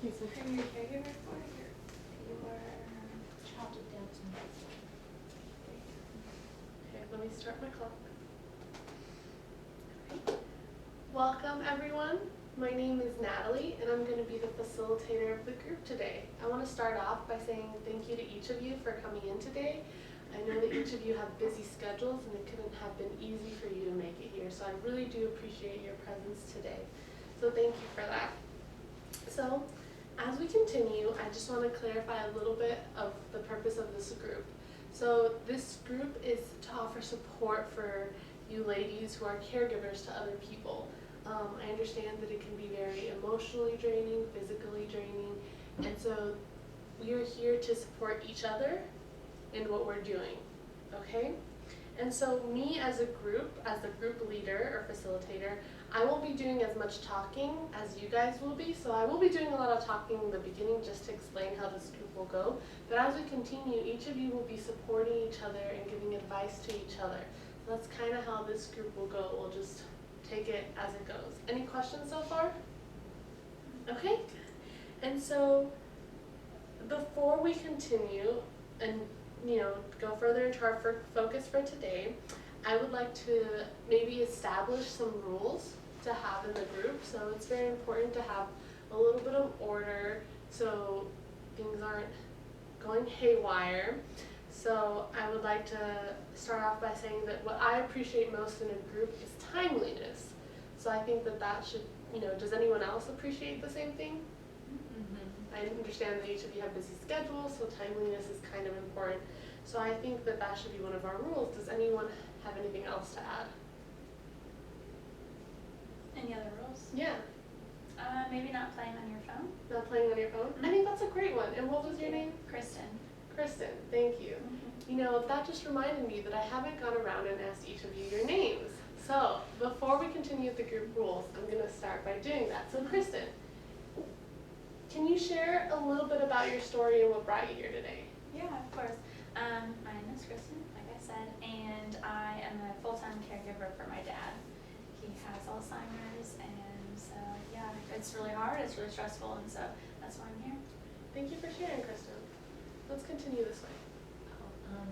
So who are you caregiver for? Your child with Down syndrome. Okay, let me start my clock. Okay. Welcome everyone. My name is Natalie and I'm going to be the facilitator of the group today. I want to start off by saying thank you to each of you for coming in today. I know that each of you have busy schedules and it couldn't have been easy for you to make it here, so I really do appreciate your presence today. So thank you for that. So as we continue, I just want to clarify a little bit of the purpose of this group. So this group is to offer support for you ladies who are caregivers to other people. I understand that it can be very emotionally draining, physically draining, and so we are here to support each other in what we're doing, okay? And so me as a group, as the group leader or facilitator, I won't be doing as much talking as you guys will be, so I will be doing a lot of talking in the beginning just to explain how this group will go. But as we continue, each of you will be supporting each other and giving advice to each other. So that's kind of how this group will go. We'll just take it as it goes. Any questions so far? Okay. And so before we continue and go further into our focus for today, I would like to maybe establish some rules to have in the group. So it's very important to have a little bit of order so things aren't going haywire. So I would like to start off by saying that what I appreciate most in a group is timeliness. So I think that should, does anyone else appreciate the same thing? Mm-hmm. I understand that each of you have busy schedules, so timeliness is kind of important. So I think that should be one of our rules. Does anyone have anything else to add? Any other rules? Yeah. Maybe not playing on your phone. Not playing on your phone? Mm-hmm. I think that's a great one. And what was your name? Kristen. Kristen, thank you. Mm-hmm. That just reminded me that I haven't gone around and asked each of you your names. So before we continue with the group rules, I'm going to start by doing that. So Kristen, can you share a little bit about your story and what brought you here today? Yeah, of course. My name is Kristen, like I said, and I am a full-time caregiver for my dad. He has Alzheimer's, and so yeah, it's really hard, it's really stressful, and so that's why I'm here. Thank you for sharing, Kristen. Let's continue this way.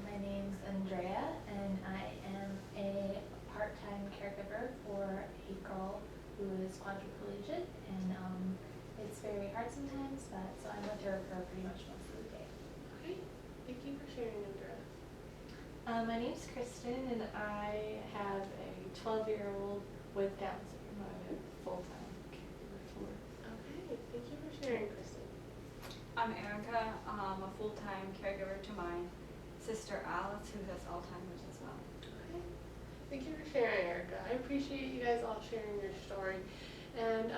My name's Andrea, and I am a part-time caregiver for a girl who is quadriplegic, and it's very hard sometimes, but so I'm with her for pretty much most of the day. Okay, thank you for sharing, Andrea. My name's Kristen, and I have a 12-year-old with Down syndrome. I'm a full-time caregiver for. Okay, thank you for sharing, Kristen. I'm Erica. I'm a full-time caregiver to my sister Alice, who has Alzheimer's as well. Okay, thank you for sharing, Erica. I appreciate you guys all sharing your story. And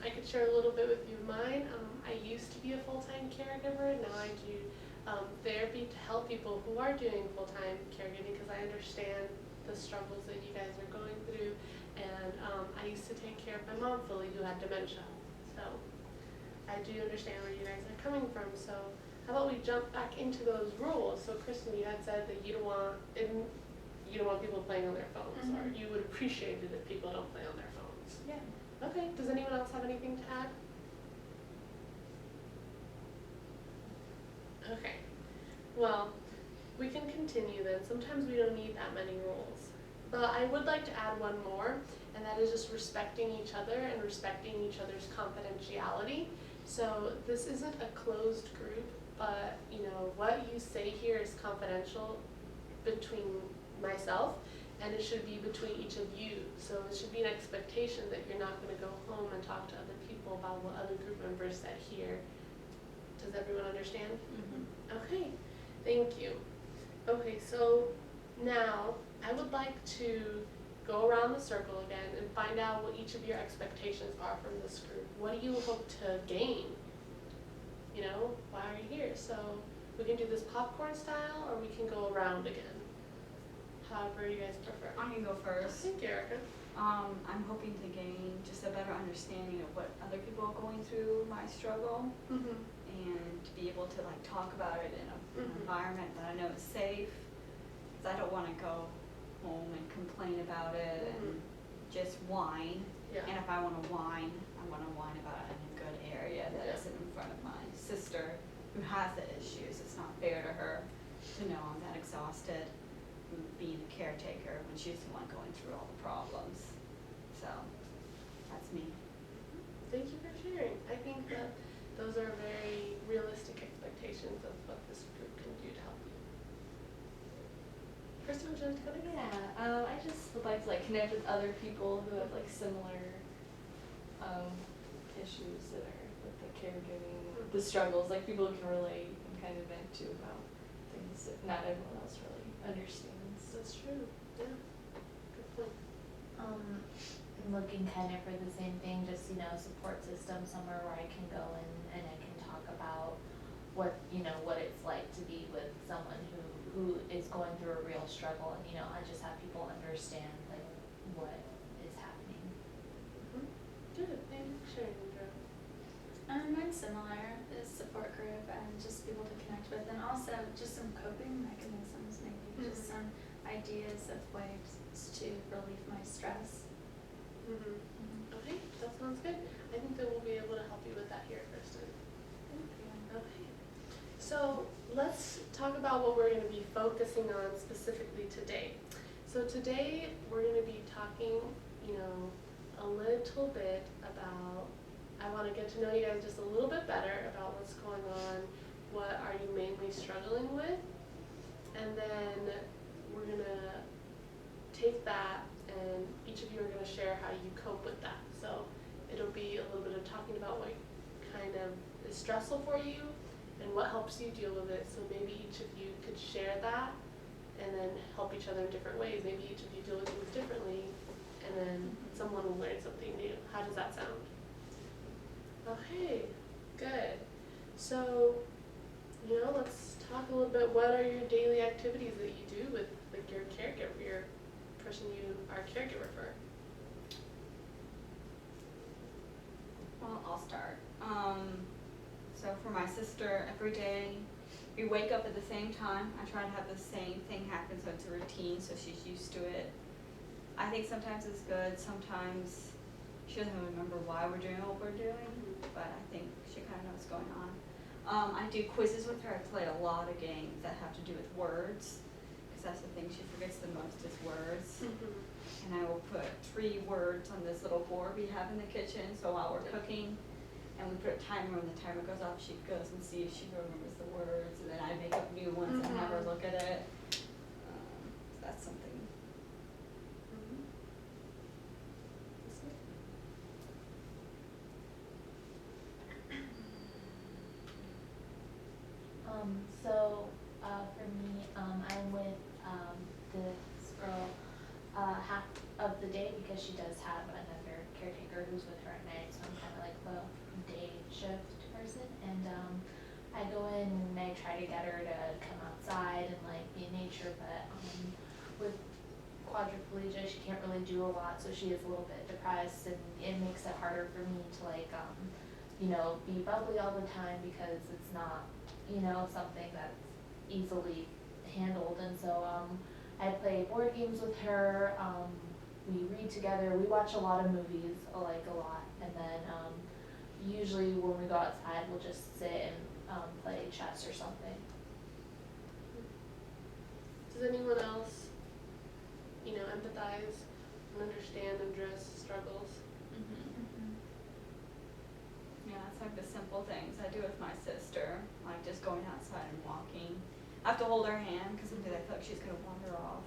I could share a little bit with you mine. I used to be a full-time caregiver. Now I do therapy to help people who are doing full-time caregiving because I understand the struggles that you guys are going through. And I used to take care of my mom fully who had dementia. So I do understand where you guys are coming from. So how about we jump back into those rules? So Kristen, you had said that you don't want people playing on their phones, or you would appreciate it if people don't play on their phones. Yeah. Okay, does anyone else have anything to add? Okay, well, we can continue then. Sometimes we don't need that many rules. But I would like to add one more, and that is just respecting each other and respecting each other's confidentiality. So this isn't a closed group, but what you say here is confidential between myself, and it should be between each of you. So it should be an expectation that you're not going to go home and talk to other people about what other group members said here. Does everyone understand? Mm-hmm. Okay, thank you. Okay, so now I would like to go around the circle again and find out what each of your expectations are from this group. What do you hope to gain? Why are you here? So we can do this popcorn style, or we can go around again. However you guys prefer. I can go first. Thank you, Erica. I'm hoping to gain just a better understanding of what other people are going through my struggle, and to be able to talk about it in an environment that I know is safe. Because I don't want to go home and complain about it and just whine. Yeah. And if I want to whine, I want to whine about it in a good area that isn't in front sister who has the issues. It's not fair to her to know I'm that exhausted being a caretaker when she's the one going through all the problems. So that's me. Thank you for sharing. I think that those are very realistic expectations of what this group can do to help you. Kristen, would you like to go next? Yeah, I just would like to like connect with other people who have like similar issues that are with the caregiving, the struggles, like people who can relate and kind of vent to about things that not everyone else really understands. That's true. Yeah. Good point. I'm looking kind of for the same thing, just, you know, support system somewhere where I can go and I can talk about what, you know, what it's like to be with someone who is going through a real struggle, and, you know, I just have people understand, like, what is happening. Good. Thank you for sharing, Andrew. Mine's similar, this support group and just people to connect with, and also just some coping mechanisms, maybe just some ideas of ways to relieve my stress. Okay, that sounds good. I think that we'll be able to help you with that here, Kristen. Thank you. Okay. So let's talk about what we're going to be focusing on specifically today. So today we're going to be talking, you know, a little bit about, I want to get to know you guys just a little bit better about what's going on, what are you mainly struggling with, and then we're going to take that and each of you are going to share how you cope with that. So it'll be a little bit of talking about what kind of is stressful for you and what helps you deal with it. So maybe each of you could share that and then help each other in different ways. Maybe each of you deal with things differently and then someone will learn something new. How does that sound? Okay, good. So, you know, let's talk a little bit, what are your daily activities that you do with like your caregiver, your person you are a caregiver for? Well, I'll start. So for my sister, every day we wake up at the same time. I try to have the same thing happen so it's a routine so she's used to it. I think sometimes it's good, sometimes she doesn't remember why we're doing what we're doing, but I think she kind of knows what's going on. I do quizzes with her. I play a lot of games that have to do with words, because that's the thing she forgets the most is words. And I will put 3 words on this little board we have in the kitchen, so while we're cooking, and we put a timer, when the timer goes off, she goes and sees if she remembers the words, and then I make up new ones and have her look at it. So that's something. So for me, I'm with this girl half of the day because she does have another caretaker who's with her at night, so I'm kind of like the day shift person, and I go in and I try to get her to come outside and like be in nature, but with quadriplegia she can't really do a lot, so she is a little bit depressed, and it makes it harder for me to like you know, be bubbly all the time because it's not, you know, something that's easily handled. And so I play board games with her, we read together, we watch a lot of movies, like a lot, and then usually when we go outside we'll just sit and play chess or something. Does anyone else, you know, empathize and understand Andrea's struggles? Yeah, it's like the simple things I do with my sister, like just going outside and walking. I have to hold her hand because sometimes I feel like she's going to wander off.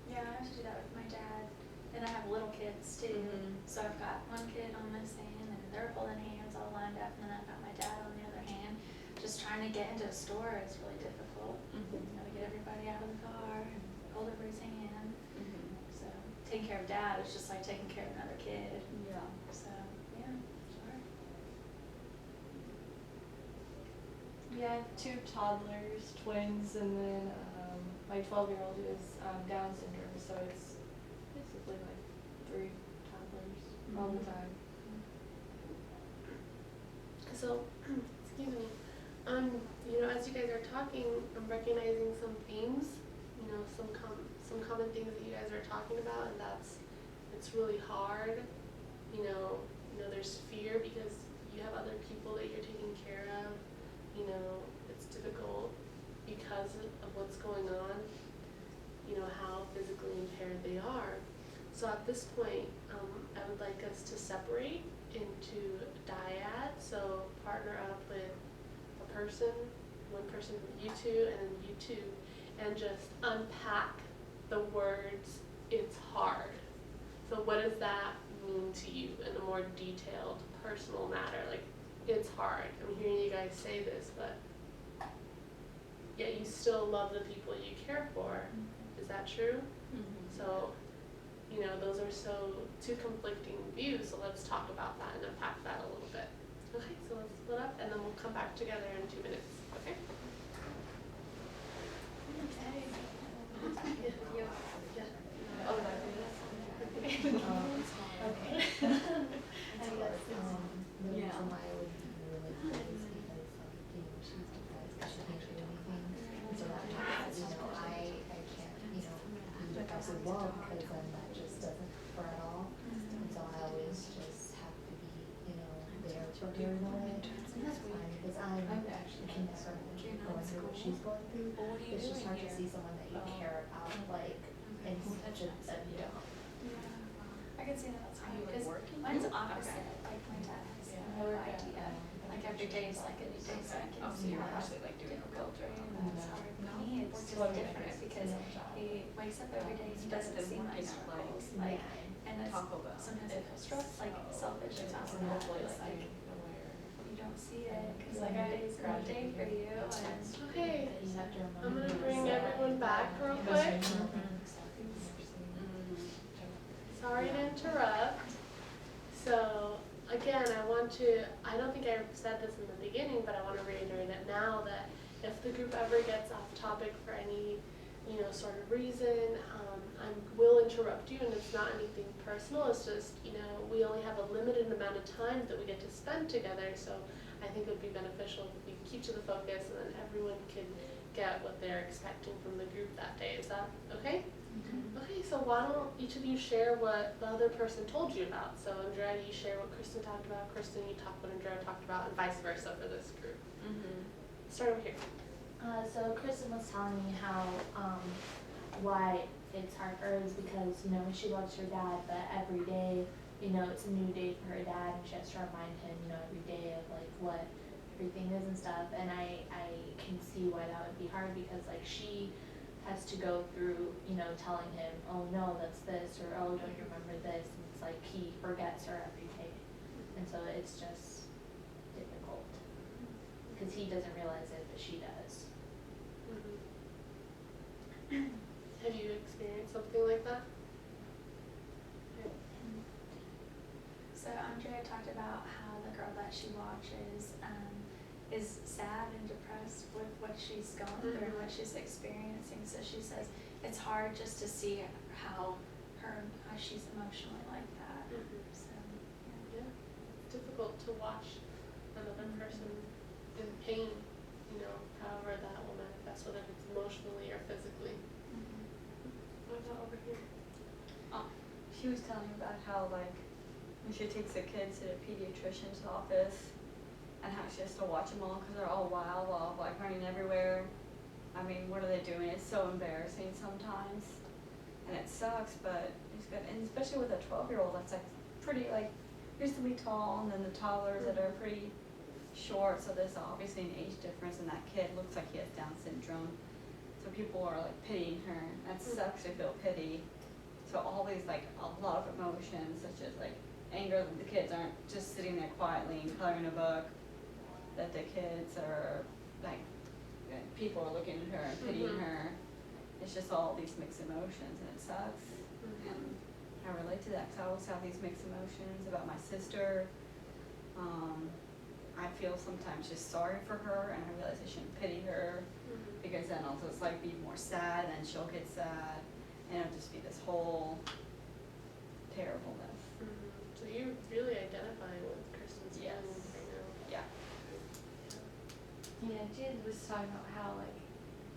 Yeah, I have to do that with my dad, and I have little kids too. So I've got one kid on this hand, and they're holding hands all lined up, and then I've got my dad on the other hand. Just trying to get into a store is really difficult. You know, to get everybody out of the car and hold everybody's hand. So taking care of dad is just like taking care of another kid. Yeah. So yeah, sure. Yeah, I have 2 toddlers, twins, and then my 12-year-old is Down syndrome, so it's basically like 3 toddlers all the time. So, excuse me, you know, as you guys are talking, I'm recognizing some themes, you know, some common things that you guys are talking about, and it's really hard, you know, there's fear because you have other people that you're taking care of, you know, it's difficult because of what's going on, you know, how physically impaired they are. So at this point, I would like us to separate into dyads, so partner up with a person, one person from you two, and then you two, and just unpack the words, it's hard. So what does that mean to you in a more detailed, personal matter? Like, it's hard. I'm hearing you guys say this, but yet you still love the people you care for. Is that true? Mm-hmm. So, you know, those are two conflicting views, so let's talk about that and unpack that a little bit. Okay, so let's split up and then we'll come back together in 2 minutes, okay? Oh, did I do this? Okay. It's hard. The Yeah. reason why I would be really good is because, you know, she's depressed, but she can't do anything. And so that means, you know, I can't, you know, be depressed as well because then that just doesn't for at all. And so I always just have to be, you know, there for her in a way. And that's fine because I can never going through what she's going through. It's just hard to see someone that you care about, like, in such a dump. I can see that it's Are hard, you, like, because working? mine's Okay. opposite, like my dad has no idea, like every day is like a new day, so I can Oh, so see you're how actually, like, doing difficult filtering. and that's hard. For me, it's just different because he wakes up every day, he doesn't see my struggles, like, and it's, Taco Bell. sometimes I feel stressed, like selfish, it's not And that, hopefully it's like, aware. you don't see it, cause like every day's a new day for you, and. Okay, You have to remind I'm gonna yourself. bring everyone back real quick. Sorry to interrupt. So, again, I don't think I said this in the beginning, but I want to reiterate it now that if the group ever gets off topic for any, you know, sort of reason, I will interrupt you, and it's not anything personal, it's just, you know, we only have a limited amount of time that we get to spend together, so I think it would be beneficial if we keep to the focus and then everyone can get what they're expecting from the group that day. Is that okay? Okay, so why don't each of you share what the other person told you about? So Andrea, you share what Kristen talked about, Kristen, you talk what Andrea talked about, and vice versa for this group. Start over here. So Kristen was telling me how, why it's hard for her is because, you know, she loves her dad, but every day, you know, it's a new day for her dad, and she has to remind him, you know, every day of like what everything is and stuff. And I can see why that would be hard because like she has to go through, you know, telling him, oh no, that's this, or oh, don't you remember this? And it's like he forgets her every day, and so it's just difficult because he doesn't realize it, but she does. Have you experienced something like that? So Andrea talked about how the girl that she watches is sad and depressed with what she's going through and what she's experiencing. So she says it's hard just to see how she's emotionally like that. So Yeah, it's difficult to watch another person in pain, you know, however that will manifest, whether it's emotionally or physically. What about over here? She was telling me about how, like, when she takes the kids to the pediatrician's office and how she has to watch them all because they're all wild, like running everywhere. I mean, what are they doing? It's so embarrassing sometimes. And it sucks, but it's good. And especially with a 12-year-old that's like pretty, like, reasonably tall, and then the toddlers that are pretty short, so there's obviously an age difference, and that kid looks like he has Down syndrome. So people are like pitying her. That sucks to feel pity. So all these, like, a lot of emotions, such as like anger that the kids aren't just sitting there quietly and coloring a book, that the kids are like, people are looking at her and pitying her. It's just all these mixed emotions, and it sucks. And I relate to that because I always have these mixed emotions about my sister. I feel sometimes just sorry for her, and I realize I shouldn't pity her because then I'll just like be more sad, and she'll get sad, and it'll just be this whole terribleness. So you're really identifying with Kristen's Yes. feelings right now. Yeah. Yeah, Jen was talking about how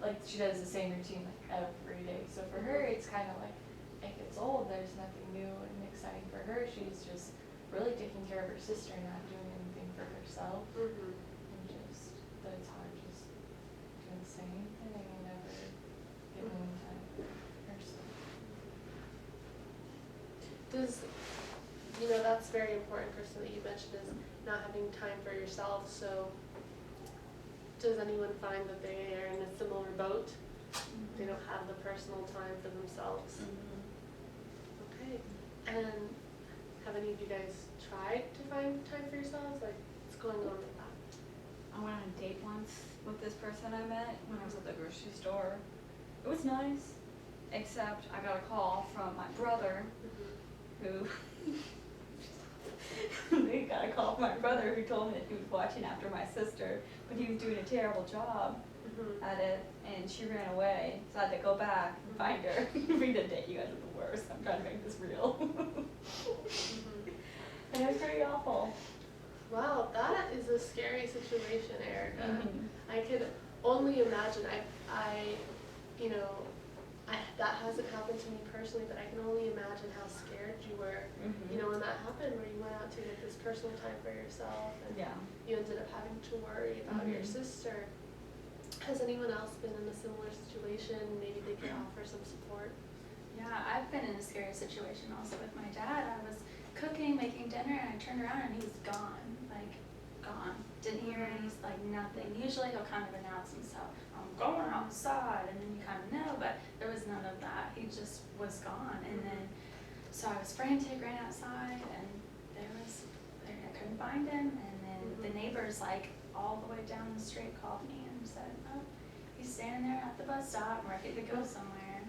like she does the same routine like every day. So for her, it's kind of like it gets old. There's nothing new and exciting for her. She's just really taking care of her sister, not doing anything for herself. Mhm. And just, that it's hard just doing the same thing and never giving any time for herself. Does, you know, that's very important, Kristen, that you mentioned, is not having time for yourself. So does anyone find that they are in a similar boat? They don't have the personal time for themselves. Okay. And have any of you guys tried to find time for yourselves? Like, what's going on with that? I went on a date once with this person I met when I was at the grocery store. It was nice, except I got a call from my brother who they got a call from my brother who told me that he was watching after my sister, but he was doing a terrible job at it, and she ran away, so I had to go back and find her. Read a date, you guys are the worst. I'm trying to make this real. And it was pretty awful. Wow, that is a scary situation, Erica. I could only imagine. You know, that hasn't happened to me personally, but I can only imagine how scared you were, you know, when that happened, where you went out to get this personal time for yourself, and you ended up having to worry about your sister. Has anyone else been in a similar situation? Maybe they could offer some support. Yeah, I've been in a scary situation also with my dad. I was cooking, making dinner, and I turned around and he was gone. Like, gone. Didn't hear any, like, nothing. Usually he'll kind of announce himself, I'm going outside, and then you kind of know, but there was none of that. He just was gone. And then, so I was frantic, ran outside, and I couldn't find him. And then the neighbors, like, all the way down the street called me and said, oh, he's standing there at the bus stop, ready to go somewhere.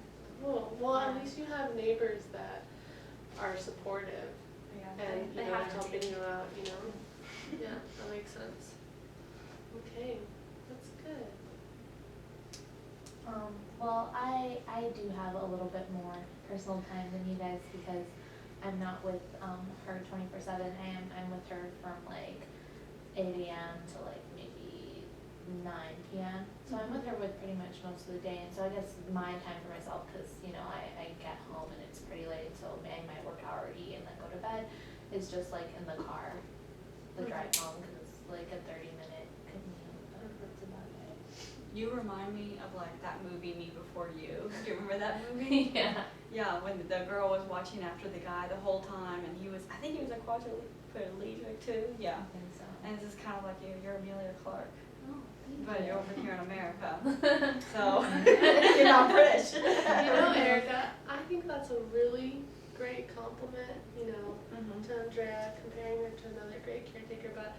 Cool. Well, at least you have neighbors that are supportive and they you know, have to helping be. you out, you know? Yeah, that makes sense. Okay, that's good. Well, I do have a little bit more personal time than you guys because I'm not with her 24/7. I'm with her from like 8 a.m. to like maybe 9 p.m. So I'm with her with pretty much most of the day, and so I guess my time for myself, because you know I get home and it's pretty late, so I might work out or eat and then go to bed, is just like in the car, the drive home, because it's like a 30-minute commute, but that's about it. You remind me of like that movie Me Before You. Do you remember that movie? Yeah. Yeah, when the girl was watching after the guy the whole time, and I think he was a quadriplegic too. Yeah. I think so. And it's just kind of like you're Amelia Clark, Oh, thank but you. you're over here in America, so you're not British. You know, Erica, I think that's a really great compliment, you know, to Andrea, comparing her to another great caretaker, but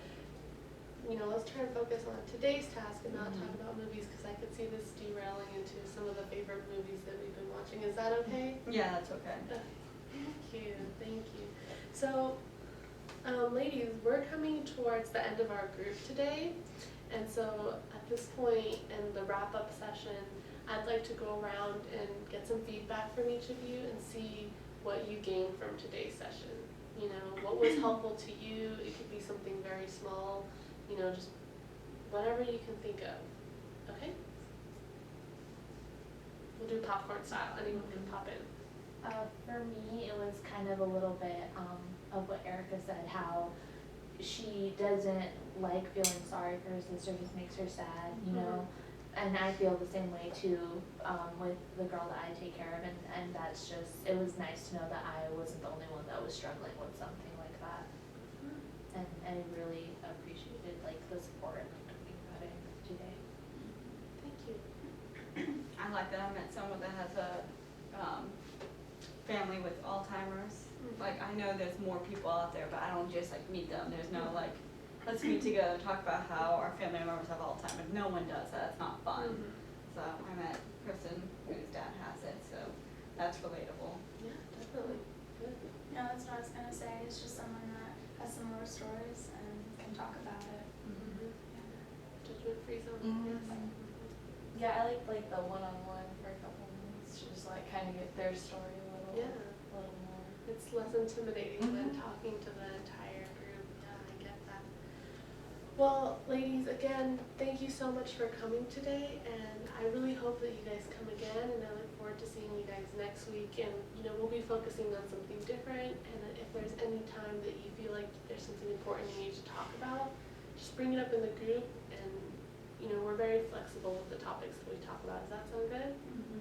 you know, let's try and focus on today's task and not talk about movies, because I could see this derailing into some of the favorite movies that we've been watching. Is that okay? Yeah, that's okay. Thank you. So, ladies, we're coming towards the end of our group today, and so at this point in the wrap-up session, I'd like to go around and get some feedback from each of you and see what you gained from today's session. You know, what was helpful to you? It could be something very small, you know, just whatever you can think of. Okay? We'll do popcorn style. Anyone can pop in. For me, it was kind of a little bit of what Erica said, how she doesn't like feeling sorry for her sister, just makes her sad, you know. And I feel the same way too with the girl that I take care of, and that's just, it was nice to know that I wasn't the only one that was struggling with something like that. And I really appreciated like the support and like talking about it today. Thank you. I like that I met someone that has a family with Alzheimer's. Like, I know there's more people out there, but I don't just like meet them. There's no like, let's meet together and talk about how our family members have Alzheimer's. No one does that. It's not fun. So I met a person whose dad has it, so that's relatable. Yeah, definitely. Good. Yeah, that's what I was gonna say. It's just someone that has similar stories and can talk about it. Judgment-free zone. Mhm. Yes. Yeah, I like the one-on-one for a couple minutes, just like kind of get their story a little more. It's less intimidating than talking to the entire group. Yeah, I get that. Well, ladies, again, thank you so much for coming today, and I really hope that you guys come again, and I look forward to seeing you guys next week. And you know, we'll be focusing on something different, and if there's any time that you feel something important you need to talk about, just bring it up in the group, and, you know, we're very flexible with the topics that we talk about. Does that sound good? Mhm.